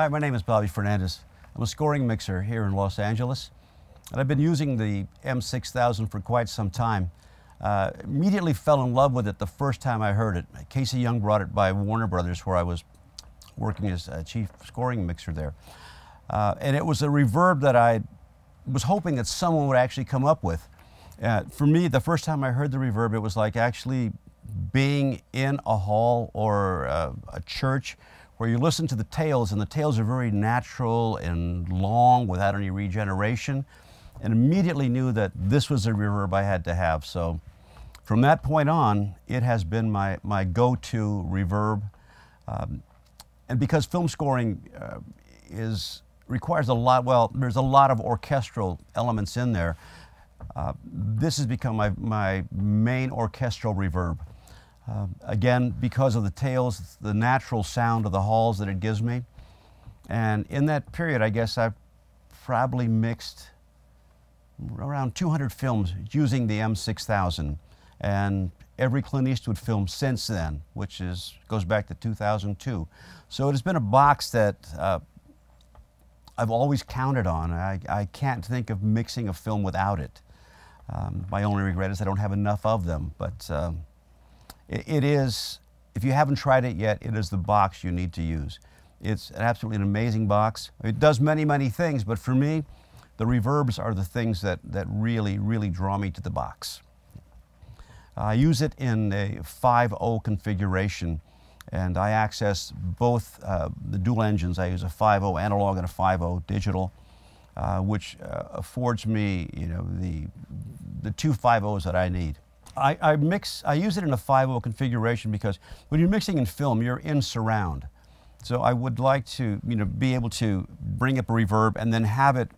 Hi, my name is Bobby Fernandez. I'm a scoring mixer here in Los Angeles, and I've been using the M6000 for quite some time. Immediately fell in love with it the first time I heard it. Casey Young brought it by Warner Brothers, where I was working as a chief scoring mixer there. And it was a reverb that I was hoping that someone would actually come up with. For me, the first time I heard the reverb, it was like actually being in a hall or a church where you listen to the tails, and the tails are very natural and long without any regeneration, and immediately knew that this was the reverb I had to have. So from that point on, it has been my go-to reverb. And because film scoring requires a lot, well, there's a lot of orchestral elements in there, this has become my main orchestral reverb. Again, because of the tails, the natural sound of the halls that it gives me. And in that period, I guess I've probably mixed around 200 films using the M6000, and every Clint Eastwood film since then, which goes back to 2002. So it has been a box that I've always counted on. I can't think of mixing a film without it. My only regret is I don't have enough of them, but it is, if you haven't tried it yet, it is the box you need to use. It's absolutely an amazing box. It does many, many things, but for me, the reverbs are the things that really, really draw me to the box. I use it in a 5.0 configuration, and I access both the dual engines. I use a 5.0 analog and a 5.0 digital, which affords me, the two 5.0s that I need. I use it in a 5.0 configuration because when you're mixing in film, you're in surround. So I would like to, be able to bring up a reverb and then have it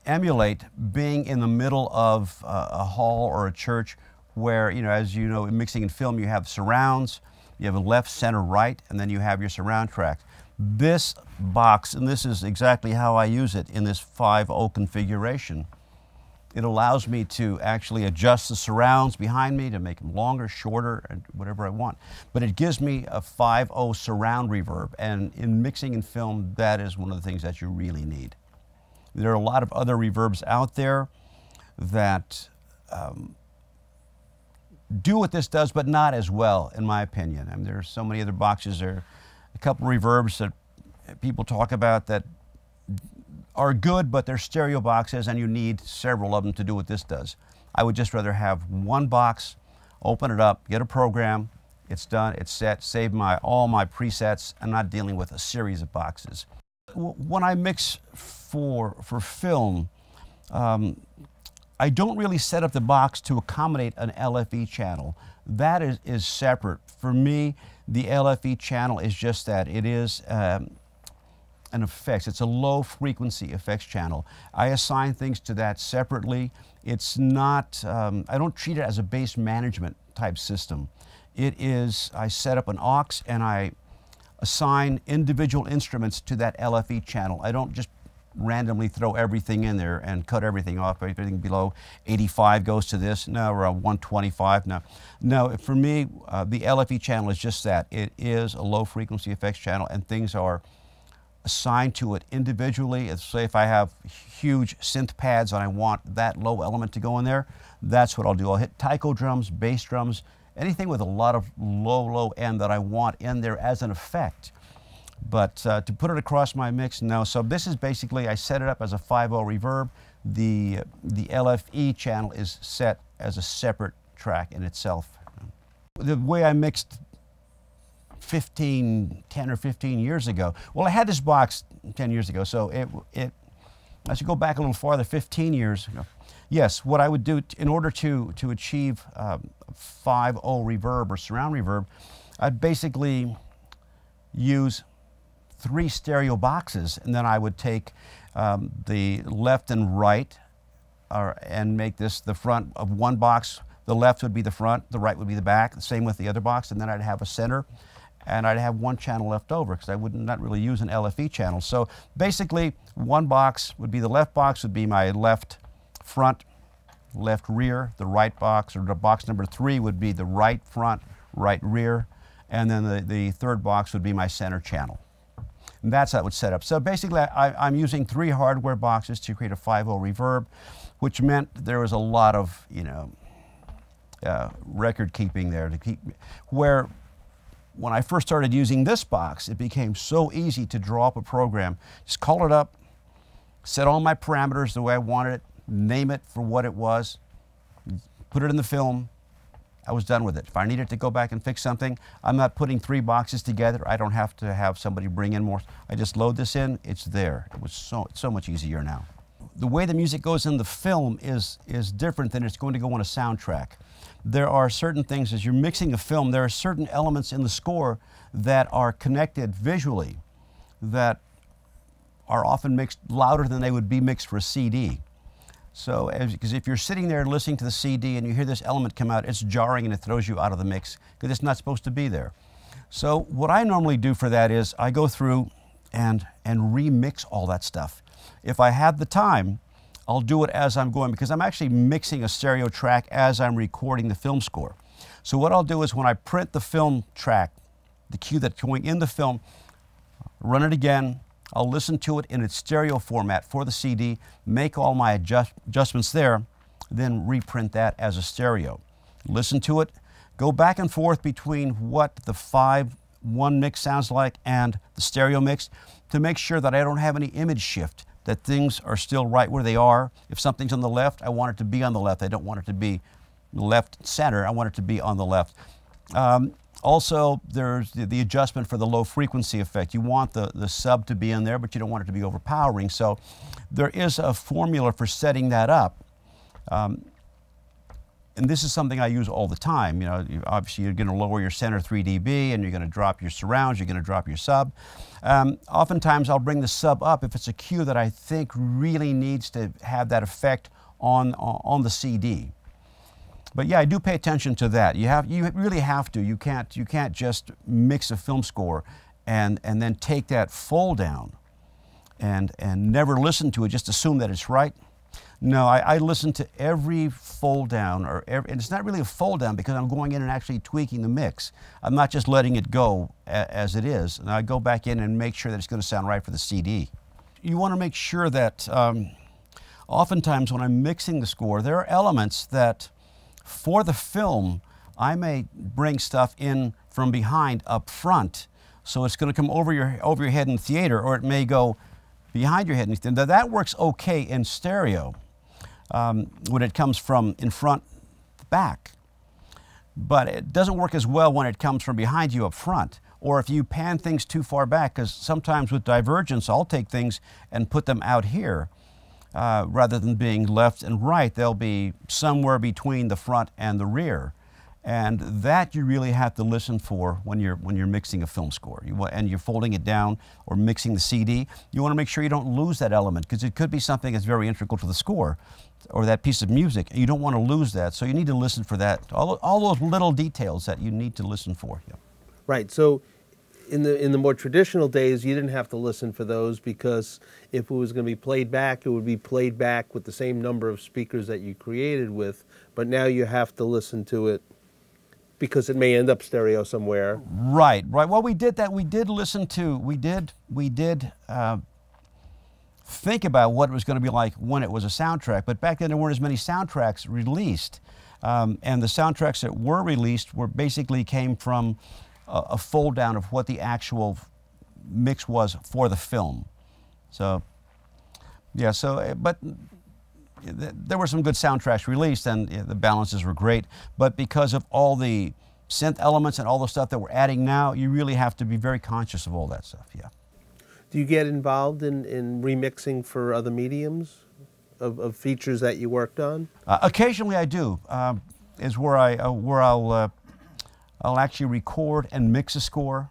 emulate being in the middle of a hall or a church where, as you know, in mixing in film, you have surrounds, you have a left, center, right, and then you have your surround tracks. This box, and this is exactly how I use it in this 5.0 configuration, it allows me to actually adjust the surrounds behind me to make them longer, shorter, and whatever I want. But it gives me a 5.0 surround reverb, and in mixing in film, that is one of the things that you really need. There are a lot of other reverbs out there that do what this does, but not as well, in my opinion. I mean, there are so many other boxes. There are a couple reverbs that people talk about that are good, but they're stereo boxes, and you need several of them to do what this does. I would just rather have one box, open it up, get a program, it's done, it's set, save all my presets. I'm not dealing with a series of boxes. When I mix for film, I don't really set up the box to accommodate an LFE channel. That is separate. For me, the LFE channel is just that. It is an effects. It's a low frequency effects channel. I assign things to that separately. It's not, I don't treat it as a bass management type system. It is, I set up an aux and I assign individual instruments to that LFE channel. I don't just randomly throw everything in there and cut everything off. Everything below 85 goes to this. No, we're on 125 now. No, for me, the LFE channel is just that. It is a low frequency effects channel, and things are assigned to it individually. Say if I have huge synth pads and I want that low element to go in there, that's what I'll do. I'll hit taiko drums, bass drums, anything with a lot of low end that I want in there as an effect. But to put it across my mix, no. So this is basically, I set it up as a 5.0 reverb. The LFE channel is set as a separate track in itself. The way I mixed 10 or 15 years ago. Well, I had this box 10 years ago, so I should go back a little farther, 15 years ago. Yes, what I would do in order to achieve 5.0 reverb or surround reverb, I'd basically use 3 stereo boxes, and then I would take the left and right and make this the front of one box. The left would be the front, the right would be the back, the same with the other box, and then I'd have a center, and I'd have one channel left over because I would not really use an LFE channel. So basically, one box would be, the left box would be my left front, left rear. The right box, or the box number 3, would be the right front, right rear. And then the third box would be my center channel. And that's how it was set up. So basically, I'm using 3 hardware boxes to create a 5.0 reverb, which meant there was a lot of, you know, record keeping there to keep, where when I first started using this box, it became so easy to draw up a program. Just call it up, set all my parameters the way I wanted it, name it for what it was, put it in the film. I was done with it. If I needed to go back and fix something, I'm not putting 3 boxes together. I don't have to have somebody bring in more. I just load this in, it's there. It was so much easier now. The way the music goes in the film is different than it's going to go on a soundtrack. There are certain things, as you're mixing a film, there are certain elements in the score that are connected visually that are often mixed louder than they would be mixed for a CD. So, because if you're sitting there listening to the CD and you hear this element come out, it's jarring and it throws you out of the mix because it's not supposed to be there. So what I normally do for that is I go through and remix all that stuff. If I have the time, I'll do it as I'm going, because I'm actually mixing a stereo track as I'm recording the film score. So what I'll do is when I print the film track, the cue that's going in the film, run it again, I'll listen to it in its stereo format for the CD, make all my adjustments there, then reprint that as a stereo. Listen to it, go back and forth between what the 5.1 mix sounds like and the stereo mix to make sure that I don't have any image shift, that things are still right where they are. If something's on the left, I want it to be on the left. I don't want it to be left center. I want it to be on the left. Also, there's the adjustment for the low frequency effect. You want the sub to be in there, but you don't want it to be overpowering. So there is a formula for setting that up. And this is something I use all the time. You know, obviously you're going to lower your center 3 dB and you're going to drop your surrounds, you're going to drop your sub. Oftentimes I'll bring the sub up if it's a cue that I think really needs to have that effect on the CD. But yeah, I do pay attention to that. You really have to. You can't just mix a film score and then take that fold down and never listen to it, just assume that it's right. No, I listen to every fold down, and it's not really a fold down because I'm going in and actually tweaking the mix. I'm not just letting it go as it is. And I go back in and make sure that it's going to sound right for the CD. You want to make sure that oftentimes when I'm mixing the score, there are elements that for the film, I may bring stuff in from behind up front. So it's going to come over your head in the theater, or it may go behind your head in the theater. Now that works okay in stereo when it comes from in front back. But it doesn't work as well when it comes from behind you up front. Or if you pan things too far back, because sometimes with divergence, I'll take things and put them out here. Rather than being left and right, they'll be somewhere between the front and the rear. And that you really have to listen for when you're mixing a film score. And you're folding it down or mixing the CD. You want to make sure you don't lose that element, because it could be something that's very integral to the score or that piece of music, and you don't want to lose that. So you need to listen for that, all those little details that you need to listen for. Yeah. Right. So in the more traditional days, you didn't have to listen for those, because if it was going to be played back, it would be played back with the same number of speakers that you created with. But now you have to listen to it because it may end up stereo somewhere. Right, right. Well, we did that. We did listen to, we did think about what it was going to be like when it was a soundtrack. But back then there weren't as many soundtracks released. And the soundtracks that were released basically came from a fold down of what the actual mix was for the film. So, yeah, but there were some good soundtracks released, and the balances were great. But because of all the synth elements and all the stuff that we're adding now, you really have to be very conscious of all that stuff, yeah. Do you get involved in remixing for other mediums of features that you worked on? Occasionally I do. Is where I'll actually record and mix a score,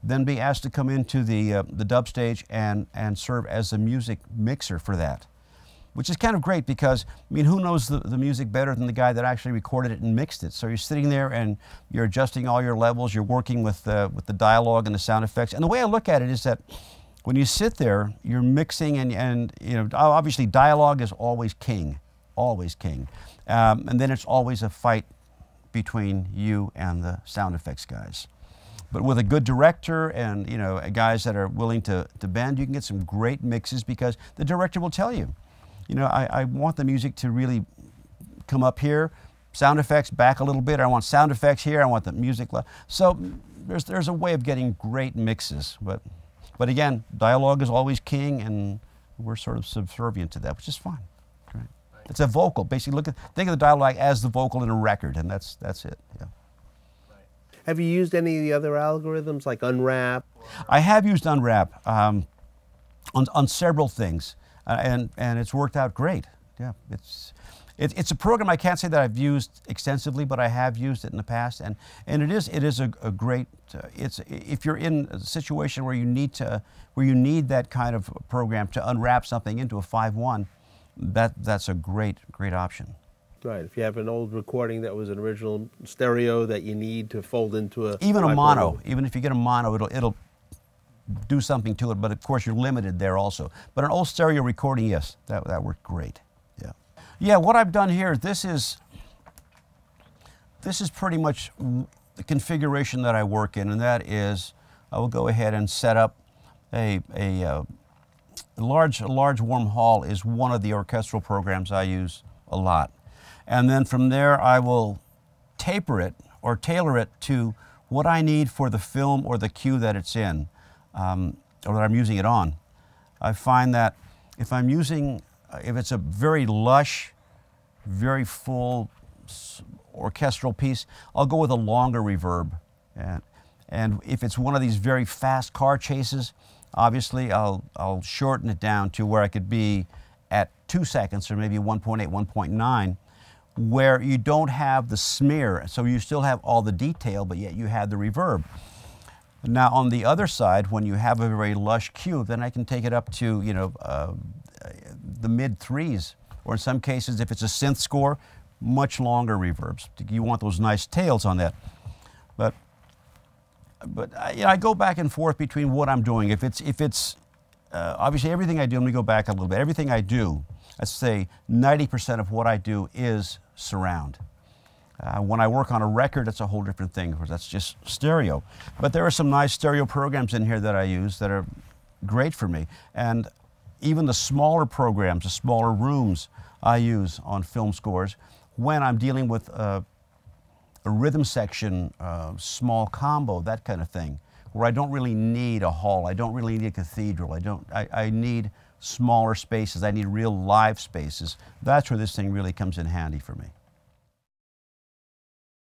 then be asked to come into the dub stage and serve as the music mixer for that, which is kind of great because, I mean, who knows the music better than the guy that actually recorded it and mixed it? So you're sitting there and you're adjusting all your levels, you're working with the dialogue and the sound effects. And the way I look at it is that when you sit there, you're mixing and you know, obviously dialogue is always king, always king. And then it's always a fight between you and the sound effects guys. But with a good director and, you know, guys that are willing to bend, you can get some great mixes because the director will tell you, you know, I want the music to really come up here, sound effects back a little bit, I want sound effects here, I want the music. So there's a way of getting great mixes. But again, dialogue is always king, and we're sort of subservient to that, which is fine. Right. It's a vocal. Basically, think of the dialogue as the vocal in a record, and that's it. Yeah. Have you used any of the other algorithms like Unwrap? I have used Unwrap on several things, and it's worked out great. Yeah, it's a program I can't say that I've used extensively, but I have used it in the past, and it is a great. If you're in a situation where you need that kind of program to unwrap something into a 5/1, that's a great option. Right. If you have an old recording that was an original stereo that you need to fold into a even a mono, even if you get a mono, it'll do something to it. But of course, you're limited there also. But an old stereo recording, yes, that worked great. Yeah. Yeah. What I've done here, this is pretty much the configuration that I work in, and that is I will go ahead and set up a large warm hall is one of the orchestral programs I use a lot. And then from there, I will taper it or tailor it to what I need for the film or the cue that it's in, or that I'm using it on. I find that if it's a very lush, very full orchestral piece, I'll go with a longer reverb. And if it's one of these very fast car chases, obviously I'll shorten it down to where I could be at 2 seconds or maybe 1.8, 1.9. where you don't have the smear, so you still have all the detail, but yet you have the reverb. Now on the other side, when you have a very lush cue, then I can take it up to, you know, the mid-3s, or in some cases, if it's a synth score, much longer reverbs. You want those nice tails on that. But you know, I go back and forth between what I'm doing. If it's obviously everything I do, let me go back a little bit. Everything I do, let's say 90% of what I do is surround. When I work on a record, it's a whole different thing, because that's just stereo. But there are some nice stereo programs in here that I use that are great for me. And even the smaller programs, the smaller rooms I use on film scores, when I'm dealing with a rhythm section, small combo, that kind of thing, where I don't really need a hall, I don't really need a cathedral, I need smaller spaces, I need real live spaces. That's where this thing really comes in handy for me.